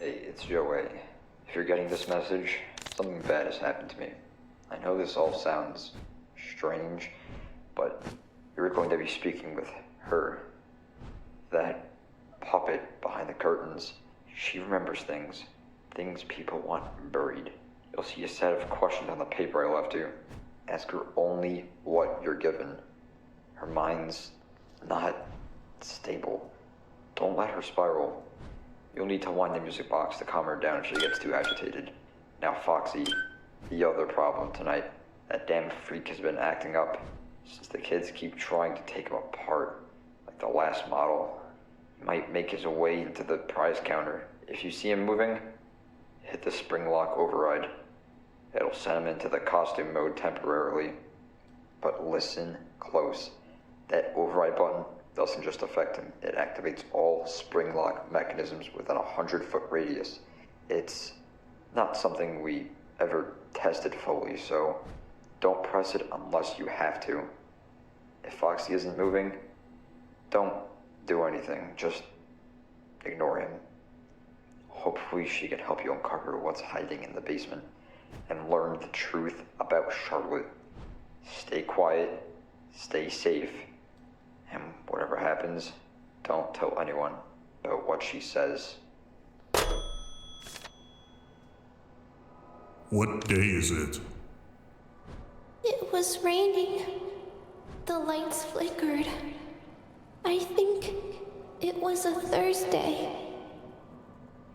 Hey, it's Joey. If you're getting this message, something bad has happened to me. I know this all sounds strange, but you're going to be speaking with her. That puppet behind the curtains. She remembers things. Things people want buried. You'll see a set of questions on the paper I left you. Ask her only what you're given. Her mind's not stable. Don't let her spiral. You'll need to wind the music box to calm her down if she gets too agitated. Now, Foxy, the other problem tonight. That damn freak has been acting up since the kids keep trying to take him apart. Like the last model. He might make his way into the prize counter. If you see him moving, hit the spring lock override. It'll send him into the costume mode temporarily. But listen close. That override button doesn't just affect him. It activates all spring lock mechanisms within a 100-foot radius. It's not something we ever tested fully, so don't press it unless you have to. If Foxy isn't moving, don't do anything. Just ignore him. Hopefully she can help you uncover what's hiding in the basement and learn the truth about Charlotte. Stay quiet, stay safe, and whatever happens, don't tell anyone about what she says. What day is it? It was raining. The lights flickered. I think it was a Thursday.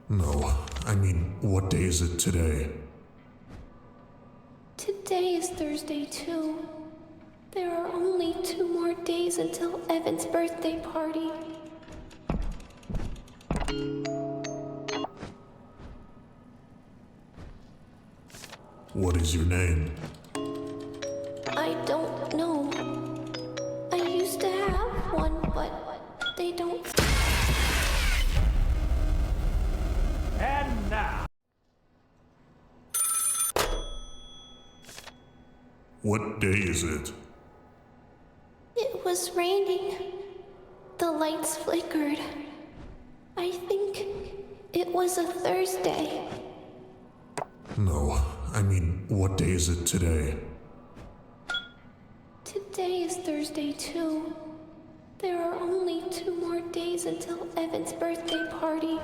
No, I mean, what day is it today? Today is Thursday too. There are only 2 more days until Evan's birthday party. What is your name? I don't know. I used to have one, but they don't. And now. What day is it? It was raining. The lights flickered. I think it was a Thursday. No, I mean, what day is it today? Today is Thursday too. There are only 2 more days until Evan's birthday party.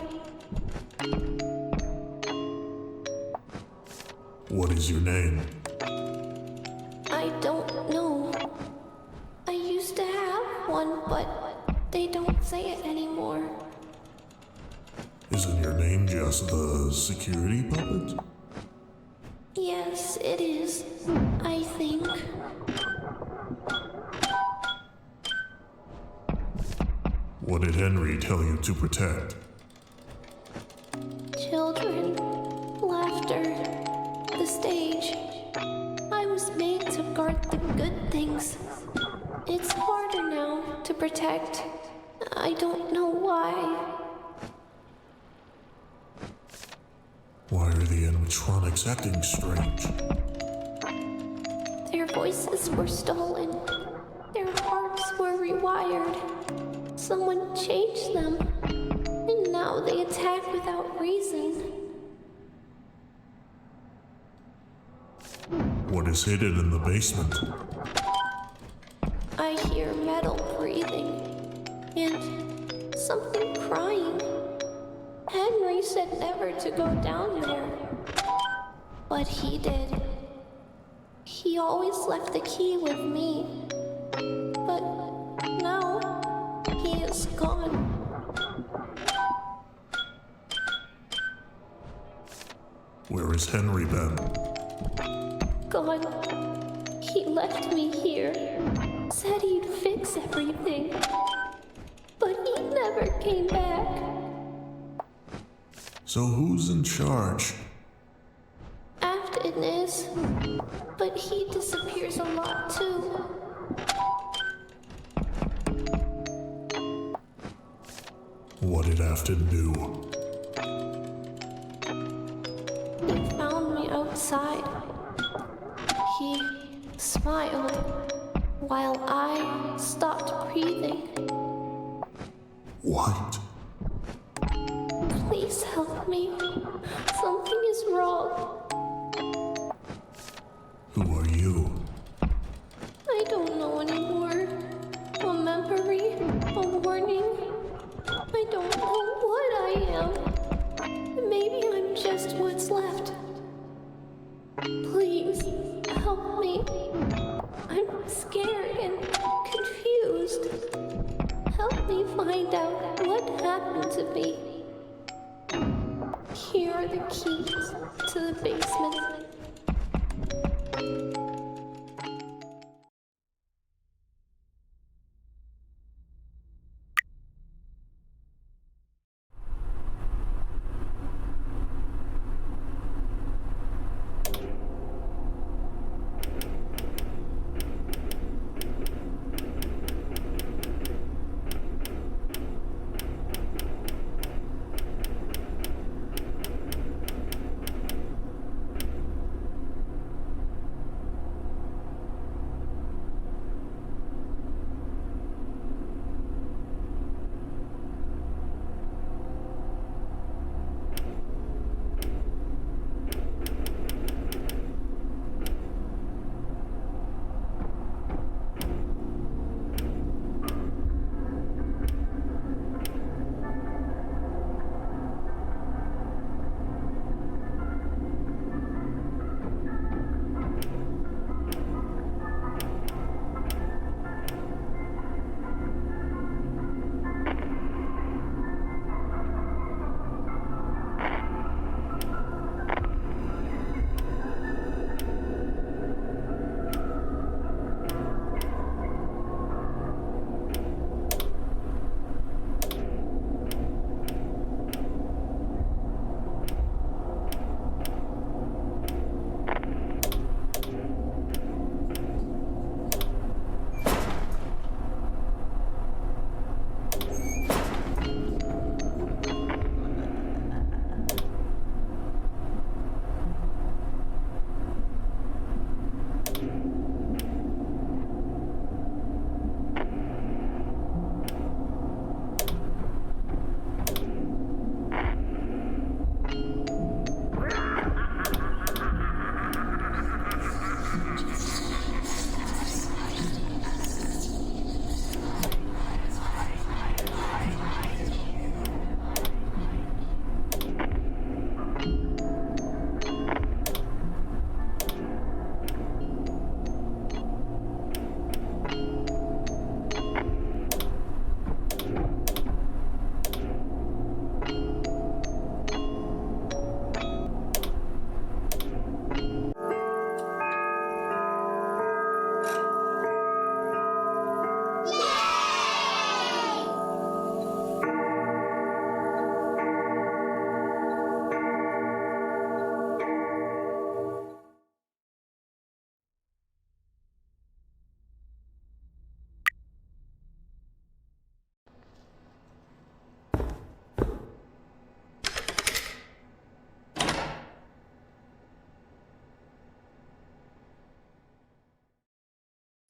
What is your name? I don't know. I used to have one, but they don't say it anymore. Isn't your name just the security puppet? Yes, it is. I think. What did Henry tell you to protect? Children, laughter, the stage. I was made to guard the good things. It's harder now to protect. I don't know why. Why are the animatronics acting strange? Their voices were stolen. Their hearts were rewired. Someone changed them. And now they attack without reason. What is hidden in the basement? I hear metal breathing. And something crying. Henry said never to go down there. But he did. He always left the key with me. But now, he is gone. Where has Henry been? Gone. He left me here. Said he'd fix everything. But he never came back. So who's in charge? Afton is. But he disappears a lot too. What did Afton do? He found me outside. He smiled while I stopped breathing. What? Please Please help me. Something is wrong. Who are you? I don't know anymore. A memory, a warning. I don't know what I am. Maybe I'm just what's left. Please, help me. I'm scared and confused. Help me find out what happened to me. Here are the keys to the basement.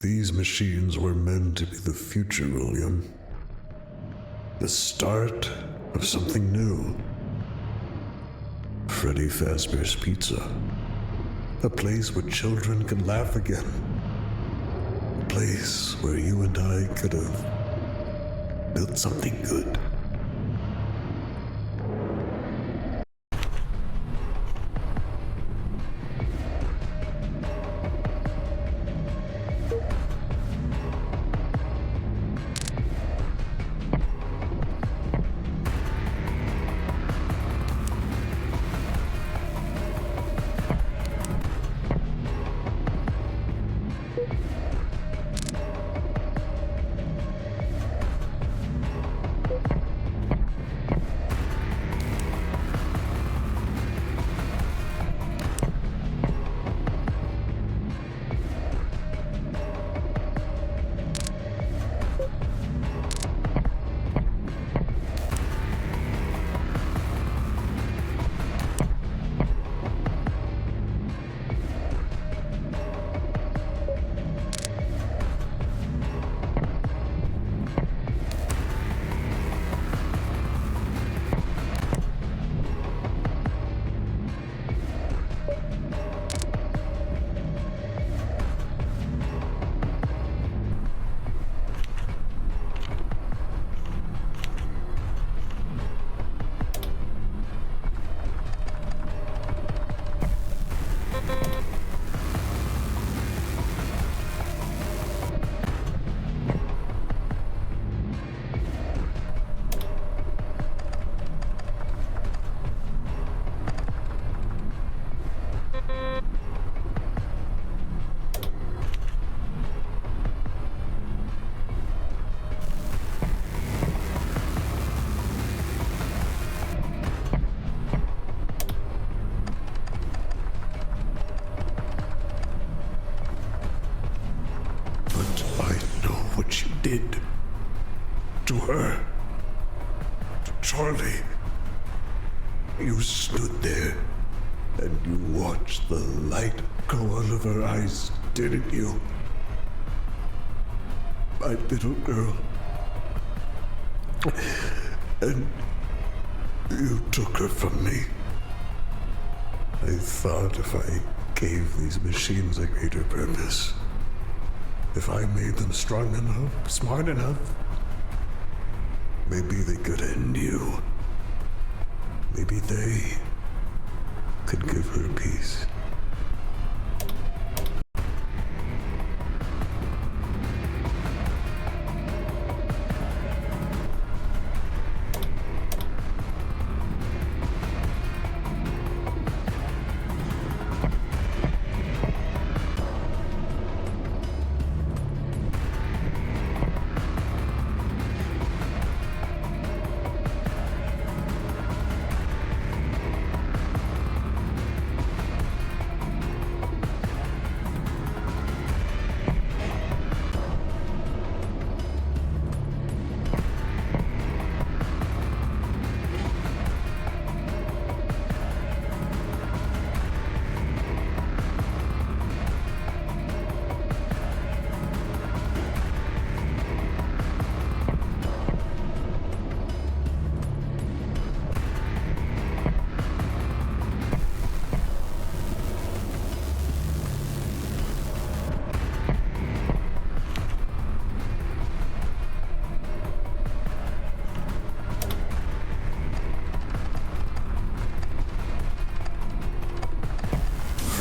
These machines were meant to be the future, William. The start of something new. Freddy Fazbear's Pizza. A place where children can laugh again. A place where you and I could have built something good. what you did to her, to Charlie. You stood there and you watched the light go out of her eyes, didn't you? My little girl. And you took her from me. I thought if I gave these machines a greater purpose, if I made them strong enough, smart enough, maybe they could end you. Maybe they could give her peace.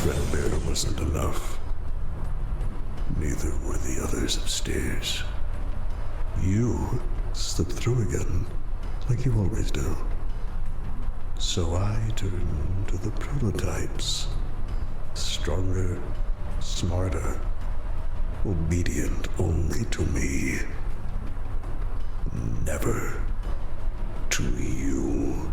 Fredbear wasn't enough. Neither were the others upstairs. You slipped through again, like you always do. So I turned to the prototypes. Stronger, smarter, obedient only to me. Never to you.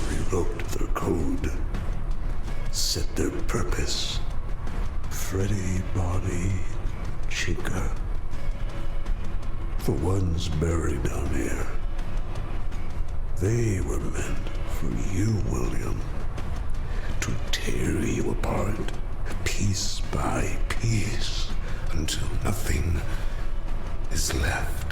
Rewrote their code, set their purpose. Freddy, Bonnie, Chica, the ones buried down here. They were meant for you, William, to tear you apart, piece by piece, until nothing is left.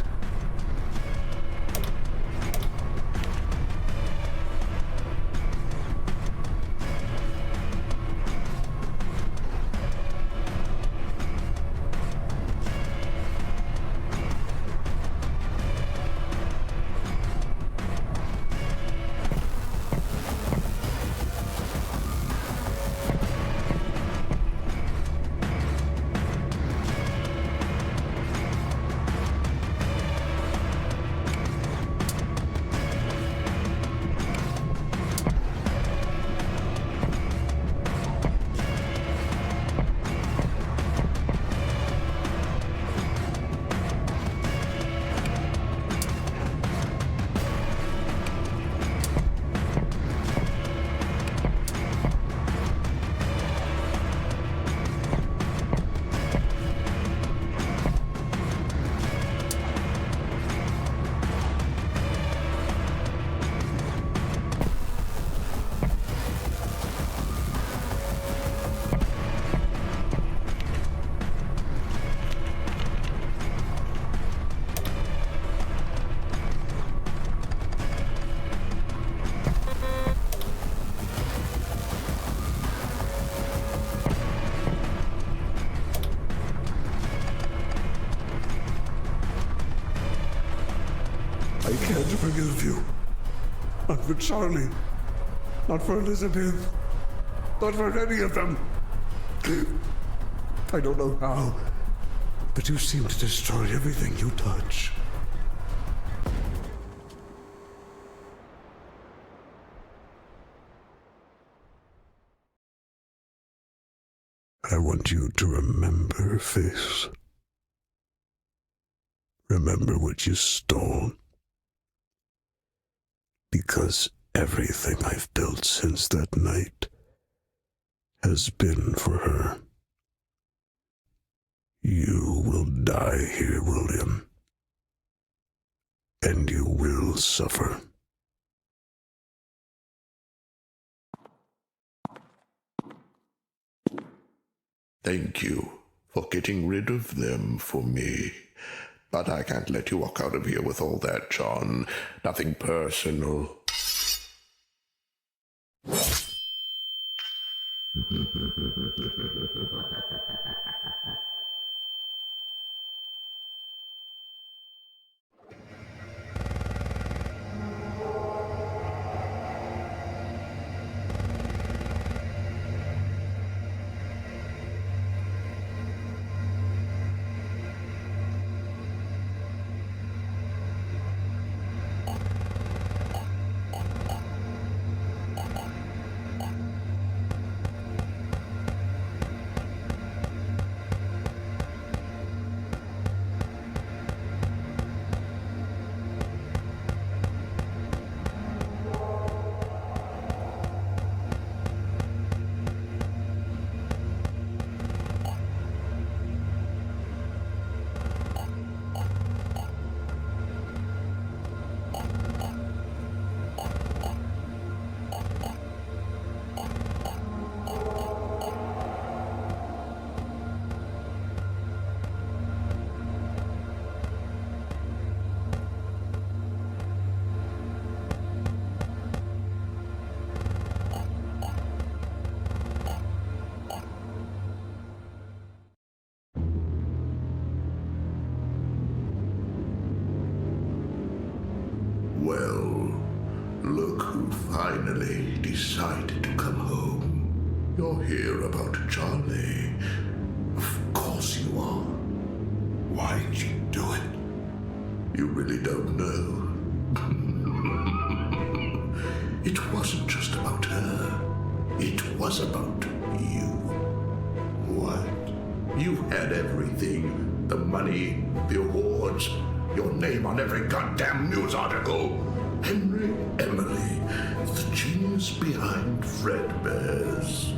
I can't forgive you. Not for Charlie. Not for Elizabeth. Not for any of them. I don't know how, but you seem to destroy everything you touch. I want you to remember, Face. Remember what you stole. Because everything I've built since that night has been for her. You will die here, William. And you will suffer. Thank you for getting rid of them for me. But I can't let you walk out of here with all that, John. Nothing personal. Well, look who finally decided to come home. You're here about Charlie. Of course you are. Why'd you do it? You really don't know. It wasn't just about her. It was about you. What? You had everything. The money, the awards, your name on every goddamn news article. Henry Emily, the genius behind Fredbears.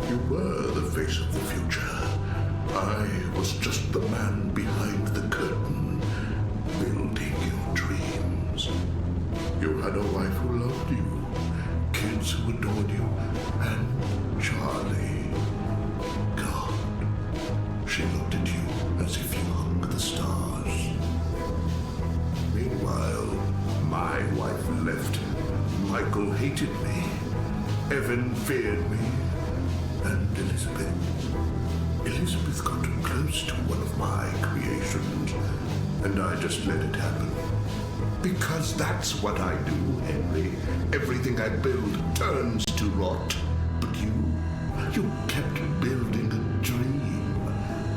You were the face of the future. I was just the man behind the curtain, building your dreams. You had a wife who loved you, kids who adored you, and Charlie. God, she looked at you as if you hung the stars. Meanwhile, my wife left. Michael hated me. Evan feared me. And Elizabeth got too close to one of my creations, and I just let it happen. Because that's what I do, Henry. Everything I build turns to rot. But you kept building a dream.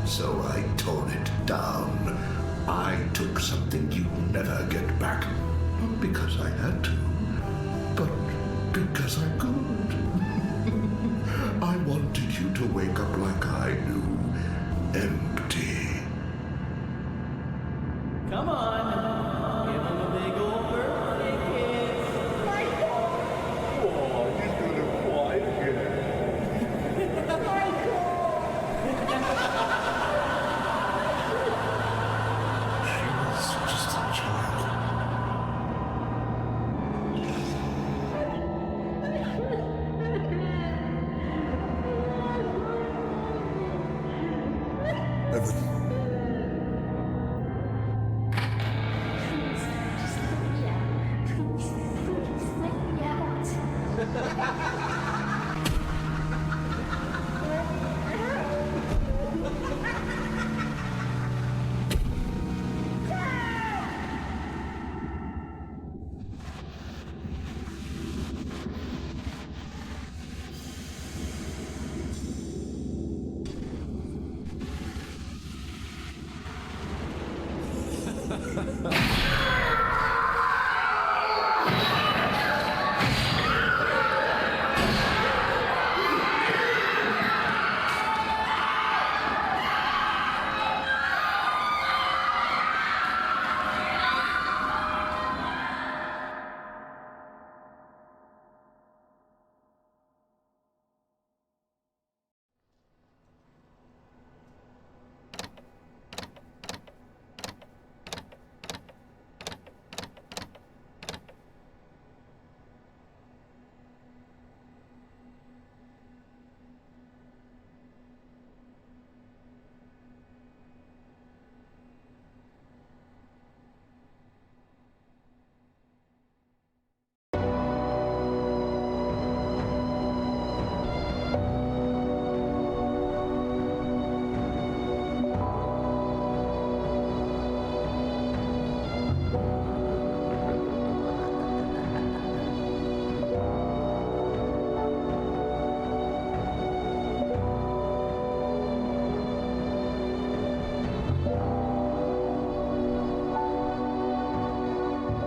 So I tore it down. I took something you'd never get back. Not because I had to, but because I could. I wanted you to wake up like I do, empty. Come on, give him a big old birthday kiss. Oh, he's gonna cry again. She was just a child. Evan.